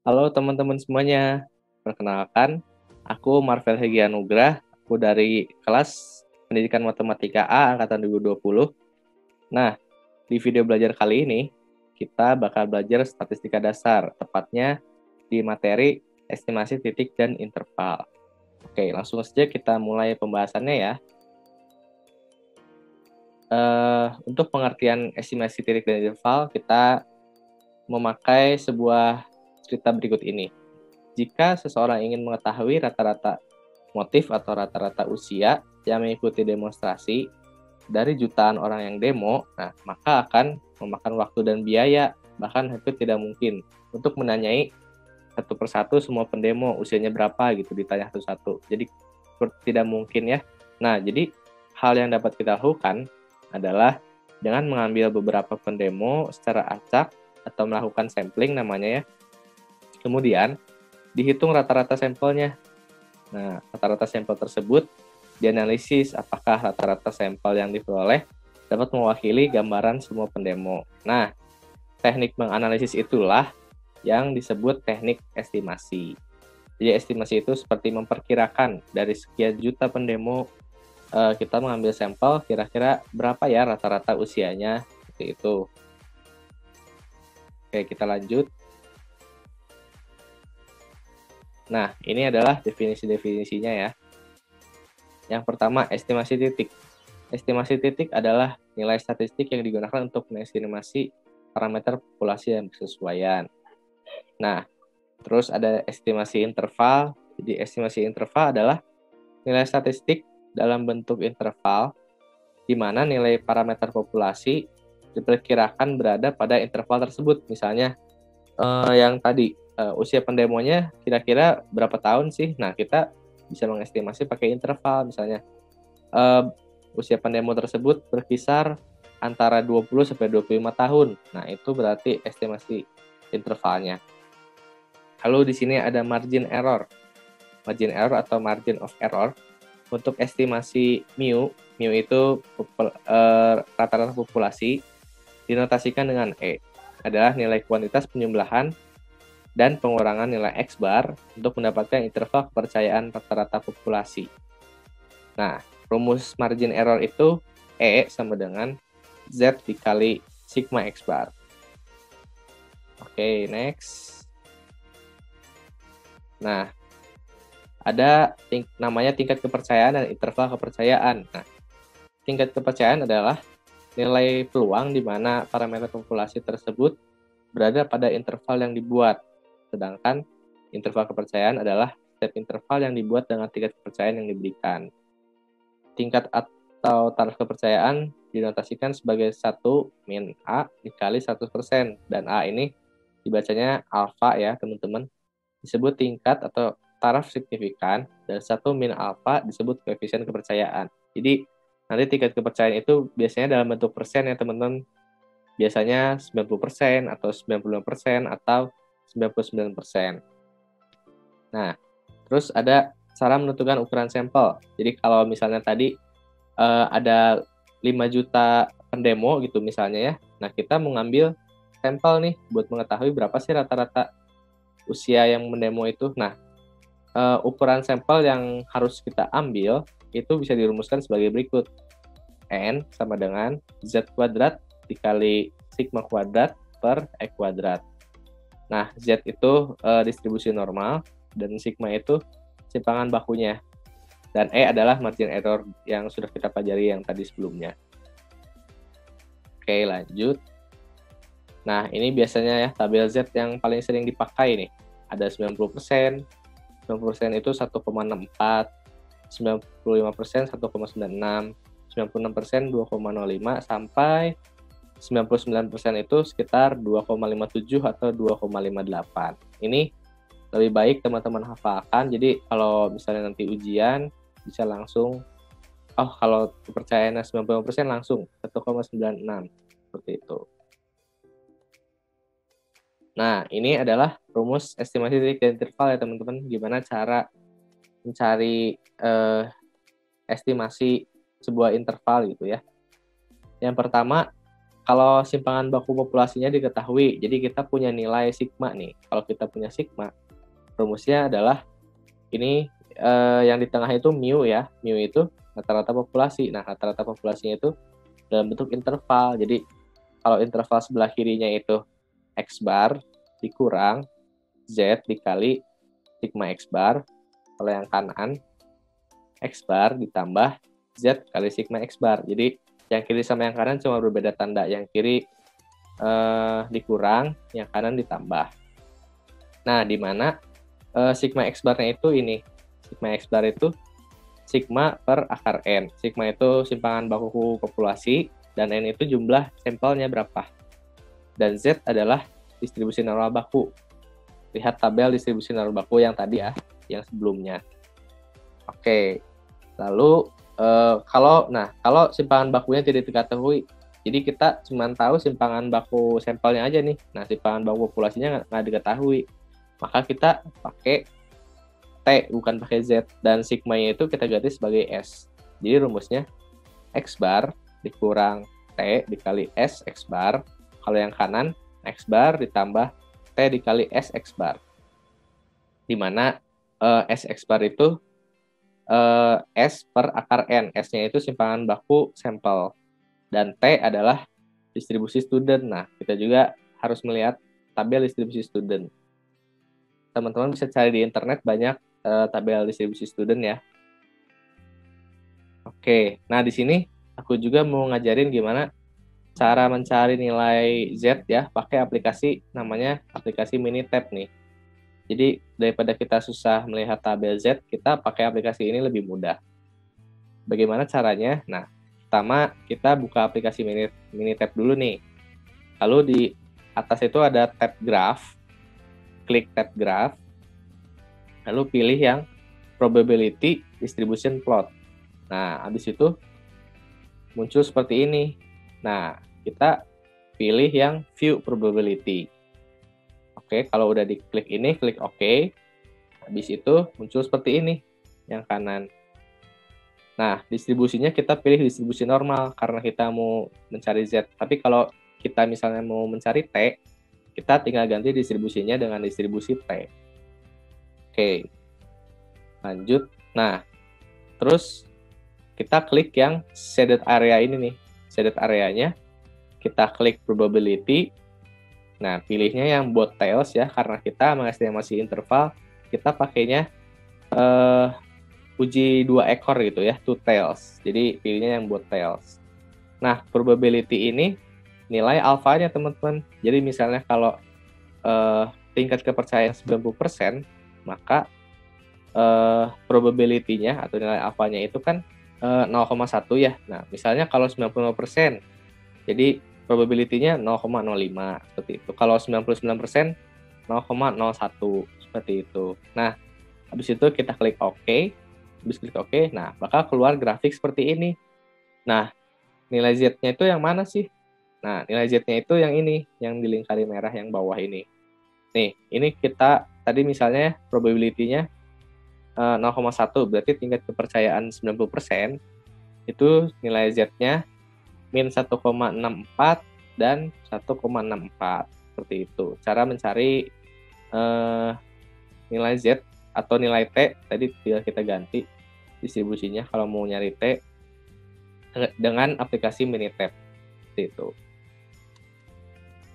Halo teman-teman semuanya, perkenalkan, aku Marvel Hegi Anugrah, aku dari kelas Pendidikan Matematika A Angkatan 2020. Nah, di video belajar kali ini, kita bakal belajar statistika dasar, tepatnya di materi estimasi titik dan interval. Oke, langsung saja kita mulai pembahasannya ya. Untuk pengertian estimasi titik dan interval, kita memakai sebuah cerita berikut ini. Jika seseorang ingin mengetahui rata-rata motif atau rata-rata usia yang mengikuti demonstrasi dari jutaan orang yang demo, nah maka akan memakan waktu dan biaya, bahkan hampir tidak mungkin untuk menanyai satu persatu semua pendemo usianya berapa gitu, ditanya satu-satu. Jadi tidak mungkin ya. Nah, jadi hal yang dapat kita lakukan adalah dengan mengambil beberapa pendemo secara acak atau melakukan sampling namanya ya. Kemudian dihitung rata-rata sampelnya. Nah, rata-rata sampel tersebut dianalisis apakah rata-rata sampel yang diperoleh dapat mewakili gambaran semua pendemo. Nah, teknik menganalisis itulah yang disebut teknik estimasi. Jadi estimasi itu seperti memperkirakan dari sekian juta pendemo, kita mengambil sampel kira-kira berapa ya rata-rata usianya, seperti itu. Oke, kita lanjut. Nah, ini adalah definisi-definisinya ya. Yang pertama, estimasi titik. Estimasi titik adalah nilai statistik yang digunakan untuk mengestimasi parameter populasi yang bersesuaian. Nah, terus ada estimasi interval. Jadi estimasi interval adalah nilai statistik dalam bentuk interval di mana nilai parameter populasi diperkirakan berada pada interval tersebut. Misalnya yang tadi usia pendemonya kira-kira berapa tahun sih? Nah, kita bisa mengestimasi pakai interval, misalnya usia pendemo tersebut berkisar antara 20 sampai 25 tahun. Nah, itu berarti estimasi intervalnya. Lalu di sini ada margin error. Margin error atau margin of error untuk estimasi mu itu rata-rata populasi dinotasikan dengan E. Adalah nilai kuantitas penyembelahan dan pengurangan nilai X bar untuk mendapatkan interval kepercayaan rata-rata populasi. Nah, rumus margin error itu E sama dengan Z dikali sigma X bar. Oke, next. Nah, ada namanya tingkat kepercayaan dan interval kepercayaan. Nah, tingkat kepercayaan adalah nilai peluang di mana parameter populasi tersebut berada pada interval yang dibuat. Sedangkan interval kepercayaan adalah setiap interval yang dibuat dengan tingkat kepercayaan yang diberikan. Tingkat atau taraf kepercayaan dinotasikan sebagai 1 min A dikali 100%. Dan A ini dibacanya alfa ya teman-teman. Disebut tingkat atau taraf signifikan dan 1 min alfa disebut koefisien kepercayaan. Jadi nanti tingkat kepercayaan itu biasanya dalam bentuk persen ya teman-teman. Biasanya 90% atau 95% atau 99%. Nah, terus ada cara menentukan ukuran sampel. Jadi kalau misalnya tadi ada 5 juta pendemo gitu misalnya ya. Nah, kita mengambil sampel nih buat mengetahui berapa sih rata-rata usia yang mendemo itu. Nah, ukuran sampel yang harus kita ambil itu bisa dirumuskan sebagai berikut. N sama dengan Z kuadrat dikali sigma kuadrat per E kuadrat. Nah, Z itu distribusi normal dan sigma itu simpangan bakunya. Dan E adalah margin error yang sudah kita pelajari yang tadi sebelumnya. Oke, lanjut. Nah, ini biasanya ya tabel Z yang paling sering dipakai nih. Ada 90%, 90% itu 1,64, 95% 1,96, 96% 2,05 sampai 99% itu sekitar 2,57 atau 2,58. Ini lebih baik teman-teman hafalkan. Jadi kalau misalnya nanti ujian bisa langsung kalau kepercayaannya 95% langsung 1,96 seperti itu. Nah, ini adalah rumus estimasi titik dan interval ya teman-teman. Gimana cara mencari estimasi sebuah interval gitu ya. Yang pertama, kalau simpangan baku populasinya diketahui, jadi kita punya nilai sigma nih. Kalau kita punya sigma, rumusnya adalah ini yang di tengah itu mu ya. Mu itu rata-rata populasi. Nah, rata-rata populasinya itu dalam bentuk interval. Jadi kalau interval sebelah kirinya itu X bar dikurang Z dikali sigma X bar. Kalau yang kanan X bar ditambah Z kali sigma X bar. Jadi yang kiri sama yang kanan cuma berbeda tanda. Yang kiri dikurang, yang kanan ditambah. Nah, di mana sigma X barnya itu ini. Sigma X bar itu sigma per akar N. Sigma itu simpangan baku populasi, dan N itu jumlah sampelnya berapa. Dan Z adalah distribusi normal baku. Lihat tabel distribusi normal baku yang tadi ya, yang sebelumnya. Oke, lalu kalau simpangan bakunya tidak diketahui, jadi kita cuma tahu simpangan baku sampelnya aja nih. Nah, simpangan baku populasinya nggak diketahui, maka kita pakai T bukan pakai Z, dan sigma-nya itu kita ganti sebagai S. Jadi rumusnya X bar dikurang T dikali S X bar. Kalau yang kanan X bar ditambah T dikali S X bar. Di mana S X bar itu S per akar N. S-nya itu simpangan baku sampel. Dan T adalah distribusi student. Nah, kita juga harus melihat tabel distribusi student. Teman-teman bisa cari di internet banyak tabel distribusi student ya. Oke, nah di sini aku juga mau ngajarin gimana cara mencari nilai Z ya, pakai aplikasi namanya aplikasi Minitab nih. Jadi daripada kita susah melihat tabel Z, kita pakai aplikasi ini lebih mudah. Bagaimana caranya? Nah, pertama kita buka aplikasi Minitab dulu nih. Lalu di atas itu ada tab graph, klik tab graph, lalu pilih yang probability distribution plot. Nah, habis itu muncul seperti ini. Nah, kita pilih yang view probability. Oke, kalau udah diklik ini, klik OK. Habis itu muncul seperti ini, yang kanan. Nah, distribusinya kita pilih distribusi normal, karena kita mau mencari Z. Tapi kalau kita misalnya mau mencari T, kita tinggal ganti distribusinya dengan distribusi T. Oke, lanjut. Nah, terus kita klik yang shaded area ini nih. Shaded area-nya kita klik probability. Nah, pilihnya yang both tails ya, karena kita mengestimasi interval, kita pakainya uji 2 ekor gitu ya, two tails. Jadi pilihnya yang both tails. Nah, probability ini nilai alfanya teman-teman. Jadi misalnya kalau tingkat kepercayaan 90%, maka probability-nya atau nilai alfanya itu kan 0,1 ya. Nah, misalnya kalau 95%, jadi probability-nya 0,05 seperti itu. Kalau 99% 0,01 seperti itu. Nah, habis itu kita klik OK. Habis klik OK, nah bakal keluar grafik seperti ini. Nah, nilai Z-nya itu yang mana sih? Nah, nilai Z-nya itu yang ini, yang di lingkari merah yang bawah ini. Nih, ini kita tadi misalnya probability-nya 0,1, berarti tingkat kepercayaan 90%, itu nilai Z-nya min 1,64 dan 1,64, seperti itu. Cara mencari nilai Z atau nilai T, tadi tinggal kita ganti distribusinya kalau mau nyari T dengan aplikasi Minitab, seperti itu.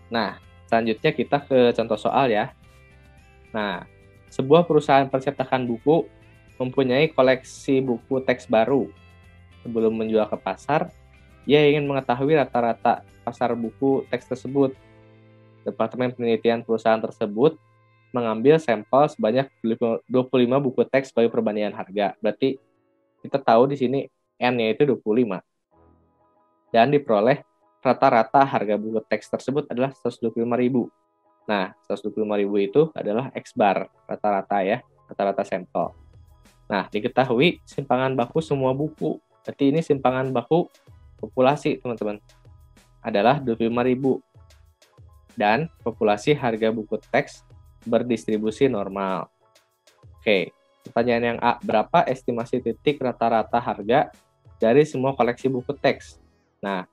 Nah, selanjutnya kita ke contoh soal ya. Nah, sebuah perusahaan percetakan buku mempunyai koleksi buku teks baru. Sebelum menjual ke pasar, ia ingin mengetahui rata-rata pasar buku teks tersebut. Departemen penelitian perusahaan tersebut mengambil sampel sebanyak 25 buku teks sebagai perbandingan harga. Berarti kita tahu di sini N-nya itu 25. Dan diperoleh rata-rata harga buku teks tersebut adalah 125.000. Nah, 125.000 itu adalah X bar rata-rata ya, rata-rata sampel. Nah, diketahui simpangan baku semua buku. Berarti ini simpangan baku populasi, teman-teman. Adalah 25.000. Dan populasi harga buku teks berdistribusi normal. Oke, pertanyaan yang A, berapa estimasi titik rata-rata harga dari semua koleksi buku teks? Nah,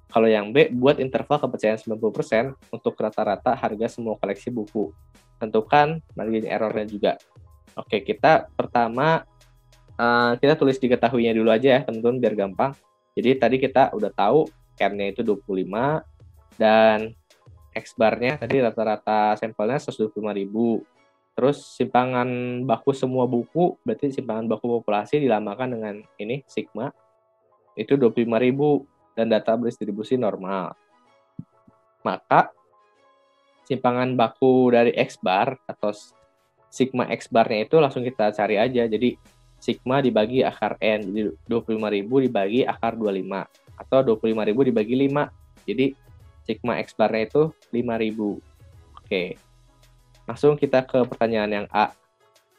Kalau yang B, buat interval kepercayaan 90% untuk rata-rata harga semua koleksi buku. Tentukan margin error-nya juga. Oke, kita pertama kita tulis diketahuinya dulu aja ya, teman-teman, biar gampang. Jadi tadi kita udah tahu N-nya itu 25 dan X-bar-nya tadi rata-rata sampelnya 125.000. Terus simpangan baku semua buku, berarti simpangan baku populasi dilamakan dengan ini sigma itu 25.000 dan data berdistribusi normal. Maka simpangan baku dari X-bar atau sigma X-bar-nya itu langsung kita cari aja. Jadi sigma dibagi akar N, jadi 25.000 dibagi akar 25 atau 25.000 dibagi 5. Jadi sigma X-bar-nya itu 5.000. Oke. Langsung kita ke pertanyaan yang A.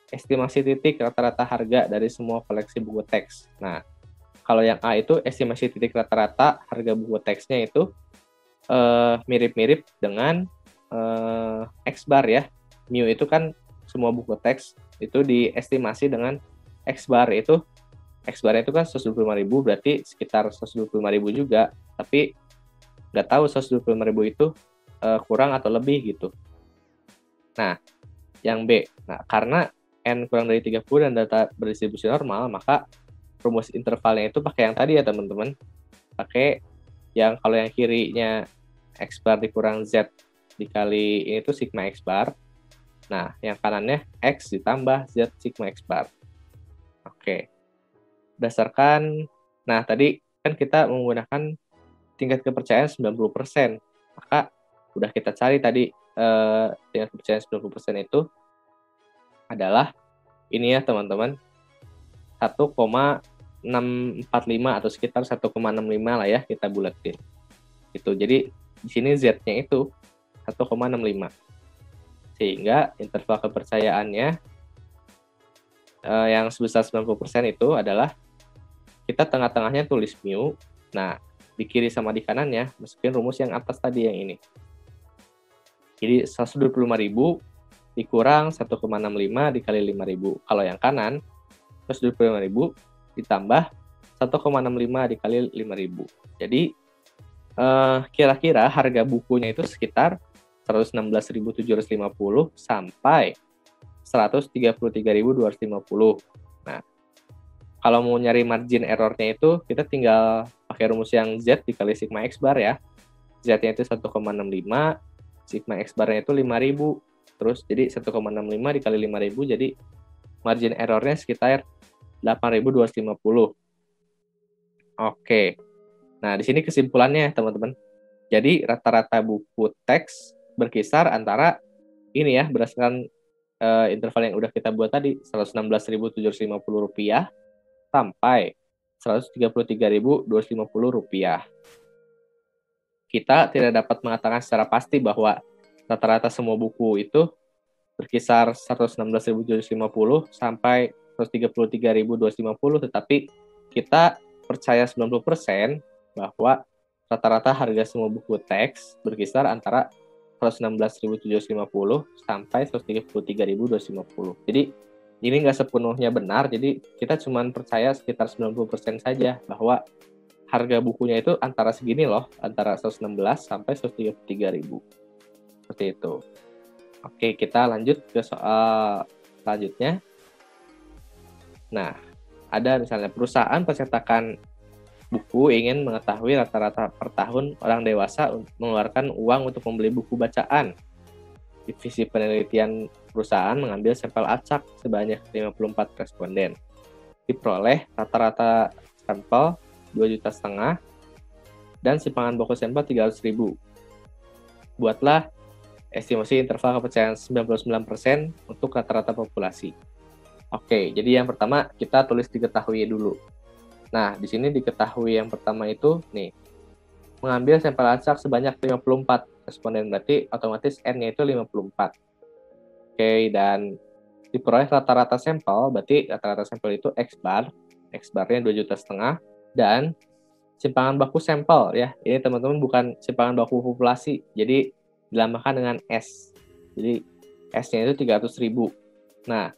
Estimasi titik rata-rata harga dari semua koleksi buku teks. Nah, kalau yang A itu estimasi titik rata-rata harga buku teksnya itu mirip-mirip dengan X-bar ya. Mu itu kan semua buku teks itu diestimasi dengan X-bar itu. X-bar itu kan 125.000, berarti sekitar 125.000 juga. Tapi nggak tahu 125.000 itu kurang atau lebih gitu. Nah, yang B. Nah, karena N kurang dari 30 dan data berdistribusi normal, maka rumus intervalnya itu pakai yang tadi ya, teman-teman. Pakai yang kalau yang kirinya X bar dikurang Z dikali ini tuh sigma X bar. Nah, yang kanannya X ditambah Z sigma X bar. Oke. Berdasarkan, nah tadi kan kita menggunakan tingkat kepercayaan 90%. Maka udah kita cari tadi tingkat kepercayaan 90% itu adalah ini ya teman-teman, 1,645 atau sekitar 1,65 lah ya, kita bulatin. Gitu. Jadi di sini Z-nya itu 1,65. Sehingga interval kepercayaannya yang sebesar 90% itu adalah kita tengah-tengahnya tulis mu. Nah, di kiri sama di kanannya masukin rumus yang atas tadi yang ini. Jadi 125.000 dikurang 1,65 dikali 5.000. Kalau yang kanan 125.000 ditambah 1,65 dikali 5.000. Jadi kira-kira harga bukunya itu sekitar 116.750 sampai 133.250. Nah, kalau mau nyari margin error-nya itu kita tinggal pakai rumus yang Z dikali sigma X bar ya. Z-nya itu 1,65, sigma X bar-nya itu 5.000. Terus jadi 1,65 dikali 5.000, jadi margin error-nya sekitar 8.250. Oke. Nah, di sini kesimpulannya teman-teman. Jadi rata-rata buku teks berkisar antara ini ya, berdasarkan interval yang udah kita buat tadi, Rp116.750 sampai Rp133.250. Kita tidak dapat mengatakan secara pasti bahwa rata-rata semua buku itu berkisar 116.750 sampai 133.250, tetapi kita percaya 90% bahwa rata-rata harga semua buku teks berkisar antara 116.750 sampai 133.250. Jadi ini nggak sepenuhnya benar, jadi kita cuma percaya sekitar 90% saja bahwa harga bukunya itu antara segini loh, antara 116 sampai 133.000. Seperti itu. Oke, kita lanjut ke soal selanjutnya. Nah, ada misalnya perusahaan percetakan buku ingin mengetahui rata-rata per tahun orang dewasa mengeluarkan uang untuk membeli buku bacaan. Divisi penelitian perusahaan mengambil sampel acak sebanyak 54 responden. Diperoleh rata-rata sampel 2,5 juta dan simpangan baku sampel 300.000. Buatlah estimasi interval kepercayaan 99% untuk rata-rata populasi. Oke, jadi yang pertama kita tulis diketahui dulu. Nah, di sini diketahui yang pertama itu nih, mengambil sampel acak sebanyak 54 responden, berarti otomatis N-nya itu 54. Oke, dan diperoleh rata-rata sampel, berarti rata-rata sampel itu X bar, X bar-nya 2,5 juta, dan simpangan baku sampel ya. Ini teman-teman bukan simpangan baku populasi, jadi dilambangkan dengan S. Jadi S-nya itu 300.000. Nah,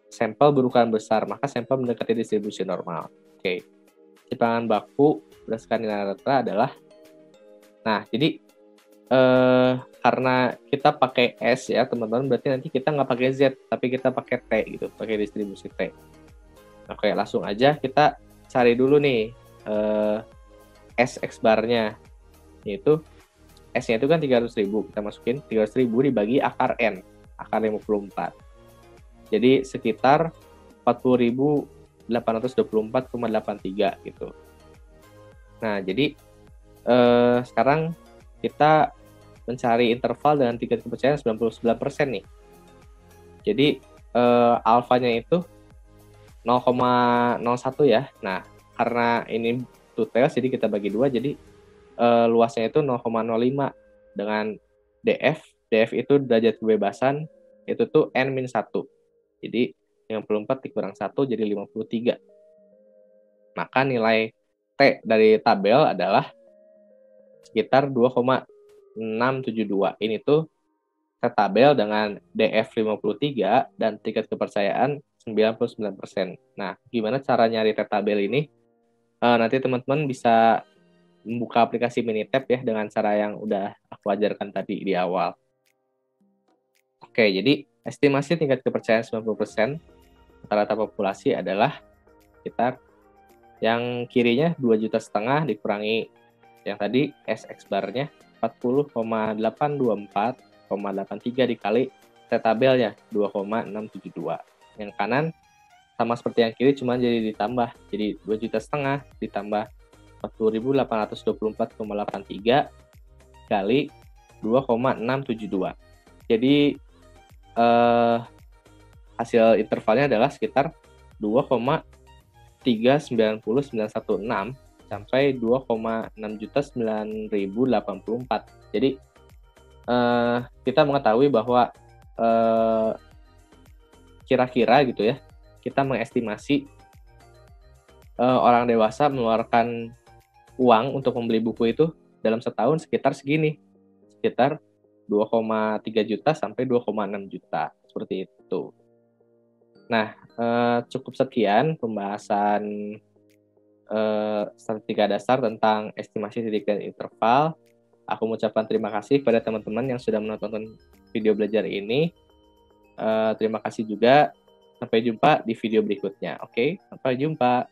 sampel berukuran besar, maka sampel mendekati distribusi normal. Oke. Simpangan baku berdasarkan nilai rata adalah Nah, jadi karena kita pakai S ya teman-teman, berarti nanti kita nggak pakai Z, tapi kita pakai T gitu, pakai distribusi T. Oke, langsung aja kita cari dulu nih S X barnya, yaitu S-nya itu kan 300.000, kita masukin 300.000 dibagi akar N, akar 54. Jadi sekitar 40.824,83 gitu. Nah, jadi sekarang kita mencari interval dengan tingkat kepercayaan 99% nih. Jadi alfanya itu 0,01 ya. Nah, karena ini two tails jadi kita bagi 2, jadi luasnya itu 0,05 dengan DF. DF itu derajat kebebasan, itu tuh N-1. Jadi 54 dikurang 1 jadi 53. Maka nilai T dari tabel adalah sekitar 2,672. Ini tuh tabel dengan DF 53 dan tingkat kepercayaan 99%. Nah, gimana cara nyari tabel ini? Nanti teman-teman bisa membuka aplikasi Minitab ya dengan cara yang udah aku ajarkan tadi di awal. Oke, jadi estimasi tingkat kepercayaan 90% rata-rata populasi adalah sekitar yang kirinya 2,5 juta dikurangi yang tadi SX barnya 40,824,83 dikali tabelnya 2,672. Yang kanan sama seperti yang kiri cuma jadi ditambah. Jadi 2,5 juta ditambah 40.824,83 kali 2,672. Jadi hasil intervalnya adalah sekitar 2,390916 sampai 2,6.009.084. Jadi kita mengetahui bahwa kira-kira gitu ya, kita mengestimasi orang dewasa mengeluarkan uang untuk membeli buku itu dalam setahun sekitar segini, sekitar 2,3 juta sampai 2,6 juta, seperti itu. Nah, cukup sekian pembahasan statistika dasar tentang estimasi titik dan interval. Aku mengucapkan terima kasih pada teman-teman yang sudah menonton video belajar ini. Terima kasih juga. Sampai jumpa di video berikutnya. Oke, sampai jumpa.